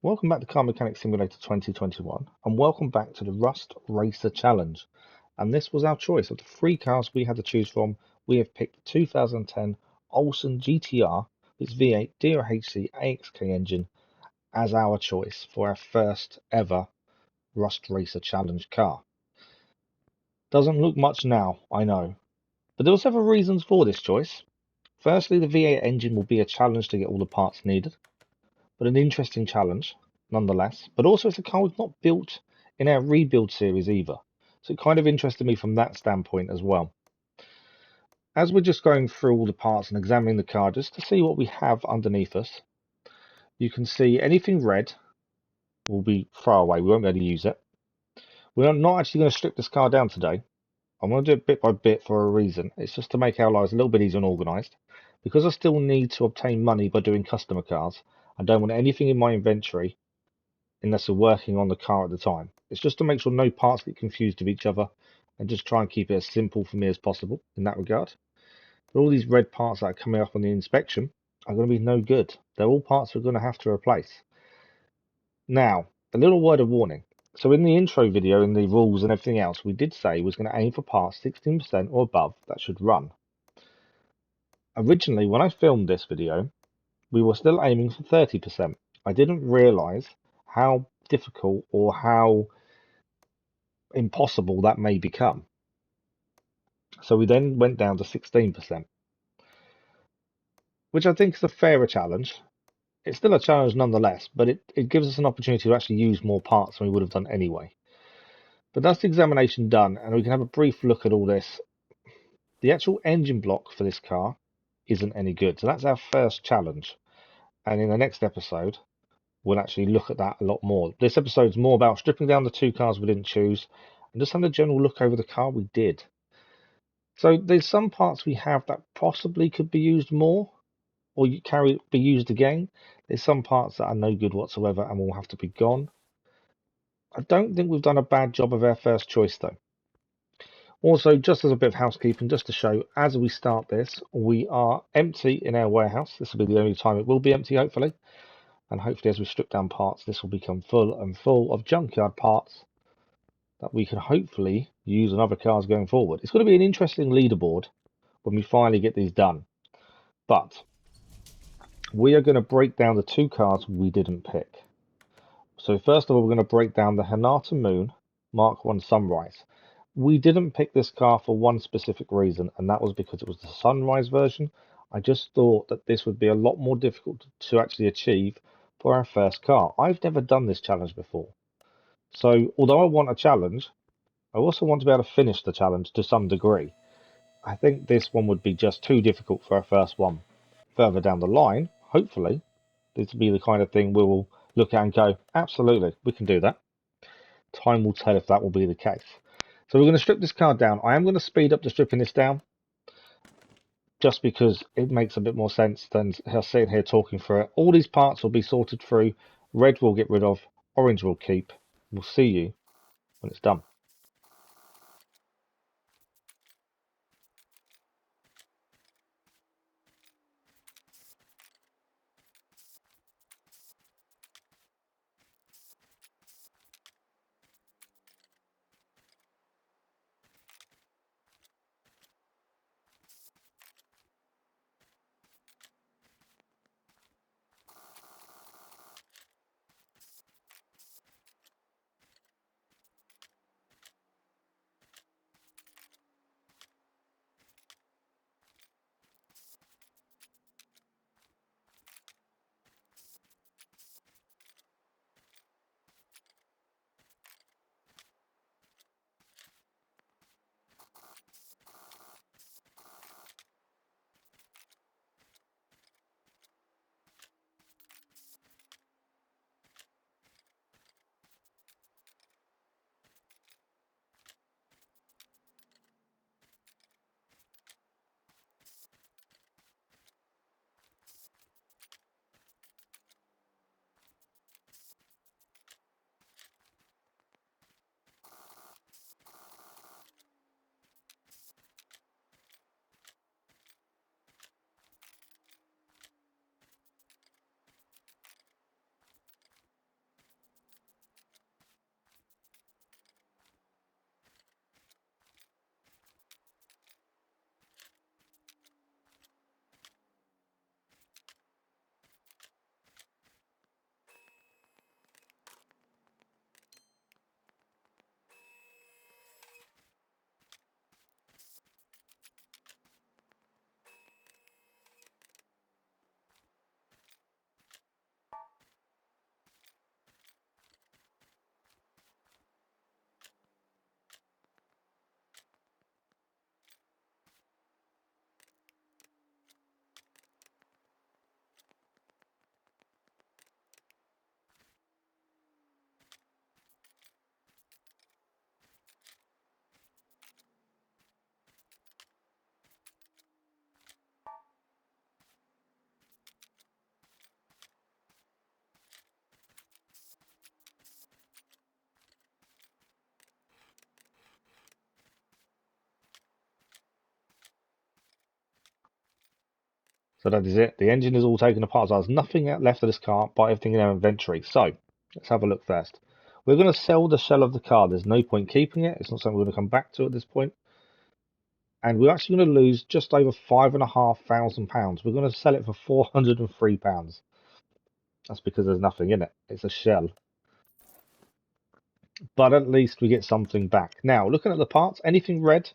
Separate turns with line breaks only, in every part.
Welcome back to Car Mechanic Simulator 2021 and welcome back to the Rust Racer Challenge. And this was our choice. Of the three cars we had to choose from, we have picked the 2010 Olsen GTR with its V8 DRHC AXK engine as our choice for our first ever Rust Racer Challenge car. Doesn't look much now, I know, but there were several reasons for this choice. Firstly, the V8 engine will be a challenge to get all the parts needed, but an interesting challenge nonetheless. But also, it's a car we've not built in our rebuild series either, so it kind of interested me from that standpoint as well. As we're just going through all the parts and examining the car just to see what we have underneath us, you can see anything red will be throw away. We won't be able to use it. We're not actually going to strip this car down today. I'm going to do it bit by bit for a reason. It's just to make our lives a little bit easier and organised. Because I still need to obtain money by doing customer cars, I don't want anything in my inventory unless we're working on the car at the time. It's just to make sure no parts get confused with each other and just try and keep it as simple for me as possible in that regard. But all these red parts that are coming up on the inspection are going to be no good. They're all parts we're going to have to replace. Now, a little word of warning. So in the intro video, in the rules and everything else, we did say we was going to aim for parts 16% or above that should run. Originally, when I filmed this video, we were still aiming for 30%. I didn't realise how difficult or how impossible that may become. So we then went down to 16%, which I think is a fairer challenge. It's still a challenge nonetheless, but it gives us an opportunity to actually use more parts than we would have done anyway. But that's the examination done, and we can have a brief look at all this. The actual engine block for this car isn't any good, so that's our first challenge. And in the next episode, we'll actually look at that a lot more. This episode's more about stripping down the two cars we didn't choose and just having a general look over the car we did. So there's some parts we have that possibly could be used more or be used again. There's some parts that are no good whatsoever and will have to be gone. I don't think we've done a bad job of our first choice though. Also, just as a bit of housekeeping, just to show, as we start this, we are empty in our warehouse. This will be the only time it will be empty, hopefully. And hopefully as we strip down parts, this will become full of junkyard parts that we can hopefully use on other cars going forward. It's going to be an interesting leaderboard when we finally get these done. But we are going to break down the two cars we didn't pick. So first of all, we're going to break down the Hanata Moon Mark 1 Sunrise. We didn't pick this car for one specific reason, and that was because it was the Sunrise version. I just thought that this would be a lot more difficult to actually achieve for our first car. I've never done this challenge before. So although I want a challenge, I also want to be able to finish the challenge to some degree. I think this one would be just too difficult for our first one. Further down the line, hopefully, this will be the kind of thing we will look at and go, absolutely, we can do that. Time will tell if that will be the case. So we're going to strip this car down. I am going to speed up the stripping this down just because it makes a bit more sense than sitting here talking through it. All these parts will be sorted through. Red we'll get rid of. Orange we'll keep. We'll see you when it's done. So that is it. The engine is all taken apart. So there's nothing left of this car but everything in our inventory. So let's have a look first. We're going to sell the shell of the car. There's no point keeping it. It's not something we're going to come back to at this point. And we're actually going to lose just over £5,500. We're going to sell it for £403. That's because there's nothing in it. It's a shell. But at least we get something back. Now, looking at the parts, anything red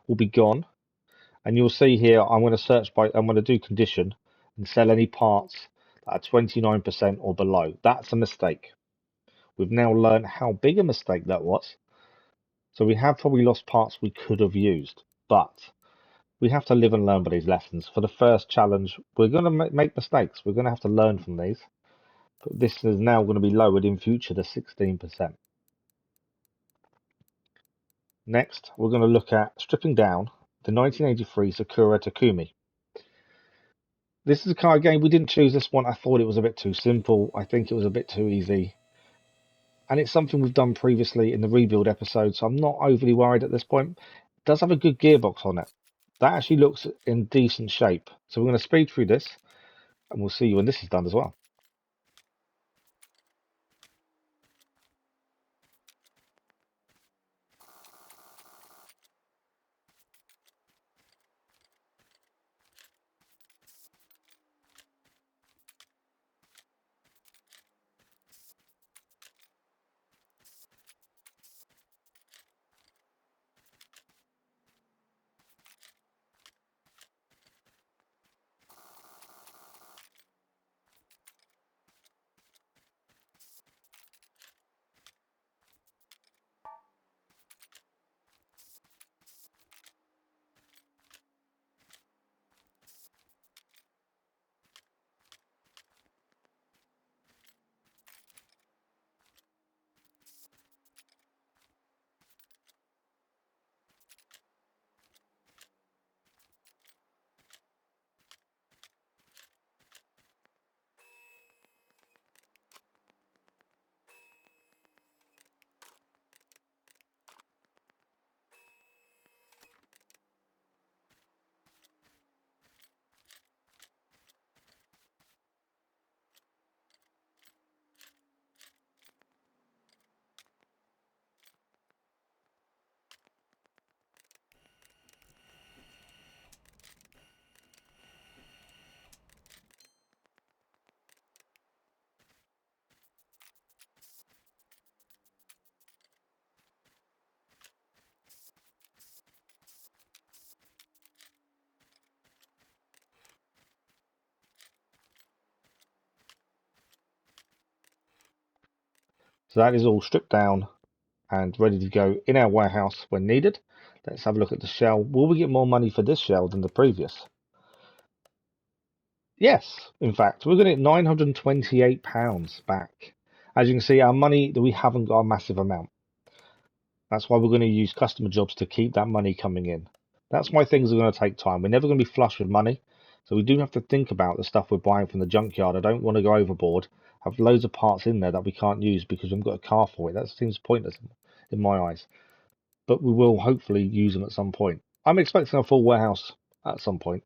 will be gone. And you'll see here, I'm going to do condition and sell any parts that are 29% or below. That's a mistake. We've now learned how big a mistake that was. So we have probably lost parts we could have used, but we have to live and learn by these lessons. For the first challenge, we're going to make mistakes. We're going to have to learn from these. But this is now going to be lowered in future to 16%. Next, we're going to look at stripping down the 1983 Sakura Takumi. This is a car game. We didn't choose this one. I thought it was a bit too simple. I think it was a bit too easy. And it's something we've done previously in the rebuild episode, so I'm not overly worried at this point. It does have a good gearbox on it. That actually looks in decent shape. So we're going to speed through this, and we'll see you when this is done as well. So that is all stripped down and ready to go in our warehouse when needed. Let's have a look at the shell. Will we get more money for this shell than the previous? Yes, in fact, we're going to get £928 back. As you can see, our money, we haven't got a massive amount. That's why we're going to use customer jobs to keep that money coming in. That's why things are going to take time. We're never going to be flush with money. So we do have to think about the stuff we're buying from the junkyard. I don't want to go overboard, have loads of parts in there that we can't use because we've got a car for it. That seems pointless in my eyes. But we will hopefully use them at some point. I'm expecting a full warehouse at some point.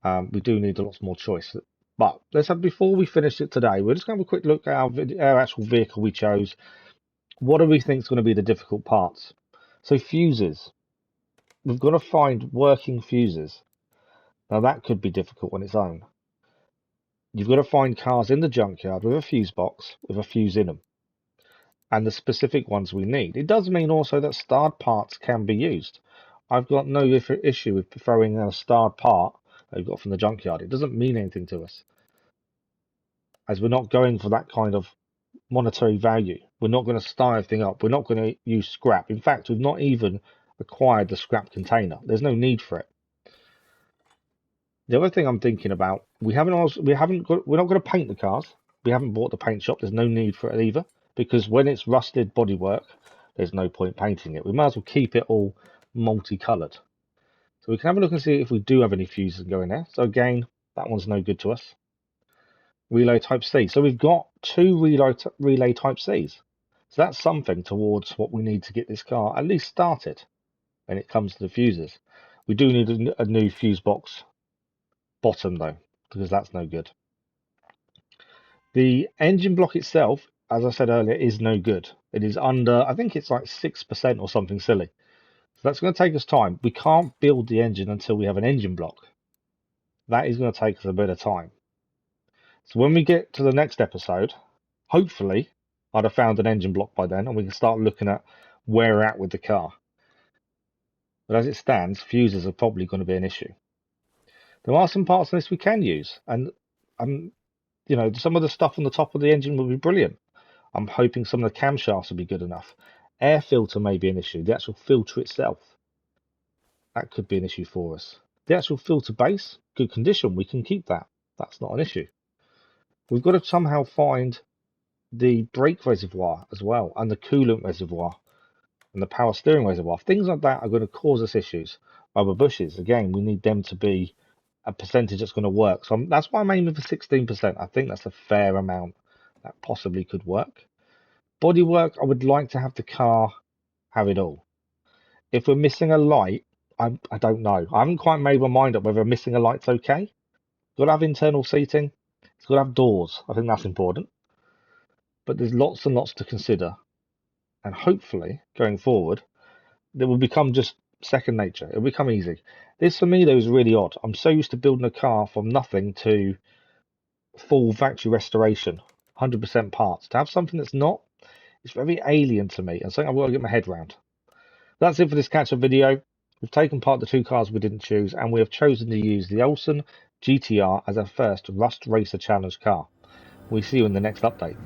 We do need a lot more choice. But let's have, before we finish it today, we're just going to have a quick look at our actual vehicle we chose. What do we think is going to be the difficult parts? So fuses. We've got to find working fuses. Now that could be difficult on its own. You've got to find cars in the junkyard with a fuse box with a fuse in them and the specific ones we need. It does mean also that starred parts can be used. I've got no issue with throwing a starred part that we've got from the junkyard. It doesn't mean anything to us, as we're not going for that kind of monetary value. We're not going to star everything up. We're not going to use scrap. In fact, we've not even acquired the scrap container. There's no need for it. The other thing I'm thinking about, we're not going to paint the cars. We haven't bought the paint shop. There's no need for it either, because when it's rusted bodywork, there's no point painting it. We might as well keep it all multicolored. So we can have a look and see if we do have any fuses going there. So again, that one's no good to us. Relay type C. So we've got two relay type Cs. So that's something towards what we need to get this car at least started when it comes to the fuses. We do need a new fuse box bottom though, because that's no good. The engine block itself, as I said earlier, is no good. It is under, I think it's like 6% or something silly. So that's going to take us time. We can't build the engine until we have an engine block. That is going to take us a bit of time. So when we get to the next episode, hopefully I'd have found an engine block by then and we can start looking at where we're at with the car. But as it stands, fuses are probably going to be an issue. There are some parts on this we can use, and you know, some of the stuff on the top of the engine will be brilliant. I'm hoping some of the camshafts will be good enough. Air filter may be an issue. The actual filter itself, that could be an issue for us. The actual filter base, good condition, we can keep that. That's not an issue. We've got to somehow find the brake reservoir as well, and the coolant reservoir, and the power steering reservoir. Things like that are going to cause us issues. Rubber bushes, again, we need them to be a percentage that's going to work. So that's why I'm aiming for 16%. I think that's a fair amount that possibly could work. Bodywork, I would like to have the car have it all. If we're missing a light, I don't know. I haven't quite made my mind up whether missing a light's okay. It's got to have internal seating. It's got to have doors. I think that's important. But there's lots and lots to consider. And hopefully, going forward, it will become just second nature. It'll become easy. This, for me, though, is really odd. I'm so used to building a car from nothing to full factory restoration, 100% parts. To have something that's not, it's very alien to me, and something I've got to get my head around. That's it for this catch-up video. We've taken part the two cars we didn't choose, and we have chosen to use the Olsen GTR as our first Rust Racer Challenge car. We'll see you in the next update.